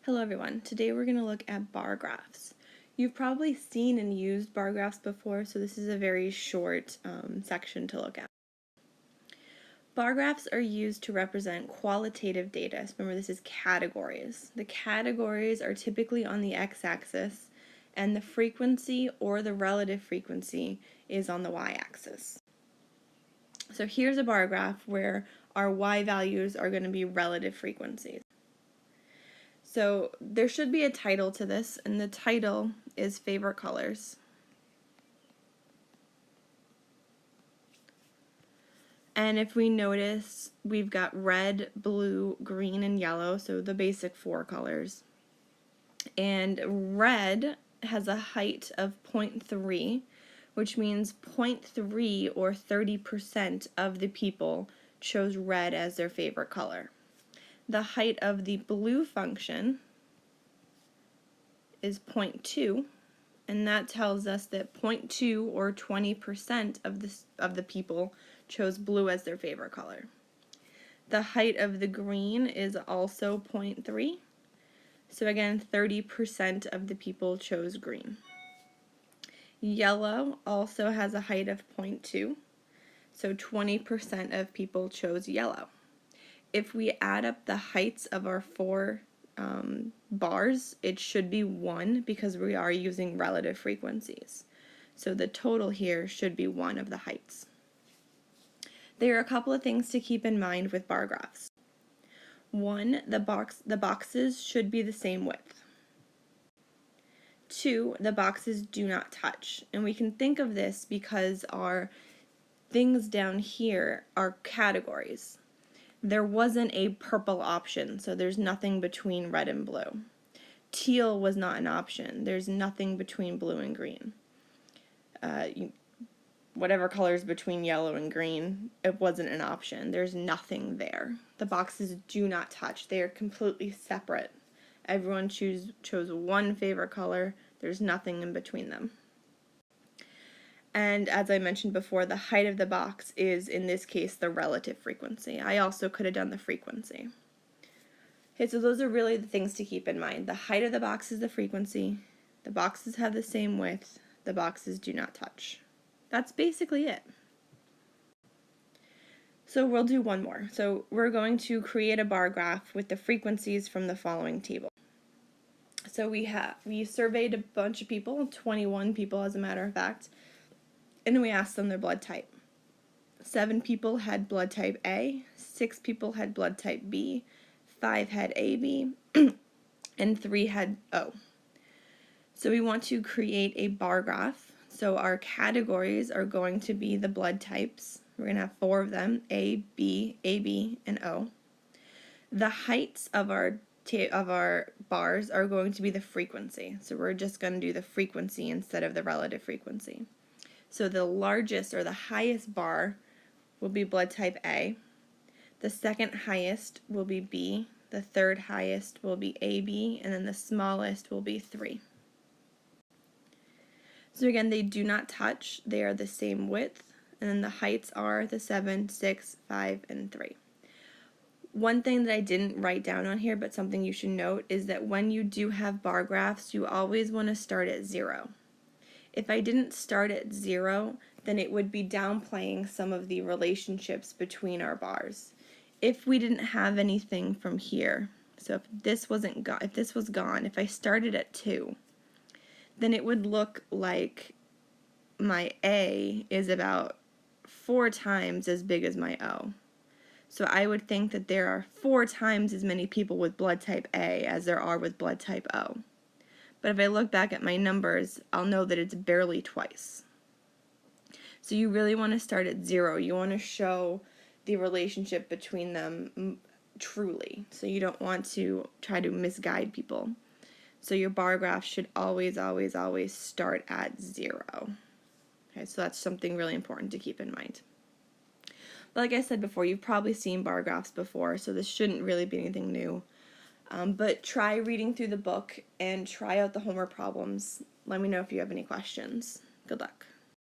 Hello everyone, today we're going to look at bar graphs. You've probably seen and used bar graphs before, so this is a very short section to look at. Bar graphs are used to represent qualitative data. So remember, this is categories. The categories are typically on the x-axis, and the frequency or the relative frequency is on the y-axis. So here's a bar graph where our y values are going to be relative frequencies. So there should be a title to this, and the title is favorite colors. And if we notice, we've got red, blue, green, and yellow, so the basic four colors. And red has a height of 0.3, which means 0.3 or 30% of the people chose red as their favorite color. The height of the blue function is 0.2, and that tells us that 0.2 or 20% of the people chose blue as their favorite color. The height of the green is also 0.3, so again 30% of the people chose green. Yellow also has a height of 0.2, so 20% of people chose yellow. If we add up the heights of our four bars, it should be 1 because we are using relative frequencies. So the total here should be 1 of the heights. There are a couple of things to keep in mind with bar graphs. 1, the boxes should be the same width. 2, the boxes do not touch. And we can think of this because our things down here are categories. There wasn't a purple option, so there's nothing between red and blue. Teal was not an option. There's nothing between blue and green. Whatever colors between yellow and green, it wasn't an option. There's nothing there. The boxes do not touch. They are completely separate. Everyone chose one favorite color. There's nothing in between them. And as I mentioned before, the height of the box is, in this case, the relative frequency. I also could have done the frequency. Okay, so those are really the things to keep in mind. The height of the box is the frequency. The boxes have the same width. The boxes do not touch. That's basically it. So we'll do one more. So we're going to create a bar graph with the frequencies from the following table. So we surveyed a bunch of people, 21 people as a matter of fact, and we asked them their blood type. 7 people had blood type A, 6 people had blood type B, 5 had AB, and 3 had O. So we want to create a bar graph. So our categories are going to be the blood types. We're going to have 4 of them, A, B, AB, and O. The heights of our bars are going to be the frequency. So we're just going to do the frequency instead of the relative frequency. So the largest or the highest bar will be blood type A. The second highest will be B. The third highest will be AB. And then the smallest will be 3. So again, they do not touch. They are the same width. And then the heights are the 7, 6, 5, and 3. One thing that I didn't write down on here, but something you should note, is that when you do have bar graphs, you always want to start at 0. If I didn't start at 0, then it would be downplaying some of the relationships between our bars. If we didn't have anything from here, so if this was gone, if I started at 2, then it would look like my A is about 4 times as big as my O. So I would think that there are 4 times as many people with blood type A as there are with blood type O. But if I look back at my numbers, I'll know that it's barely twice. So you really want to start at 0. You want to show the relationship between them truly. So you don't want to try to misguide people. So your bar graph should always, always, always start at 0. Okay, so that's something really important to keep in mind. But like I said before, you've probably seen bar graphs before, so this shouldn't really be anything new. But try reading through the book and try out the homework problems. Let me know if you have any questions. Good luck.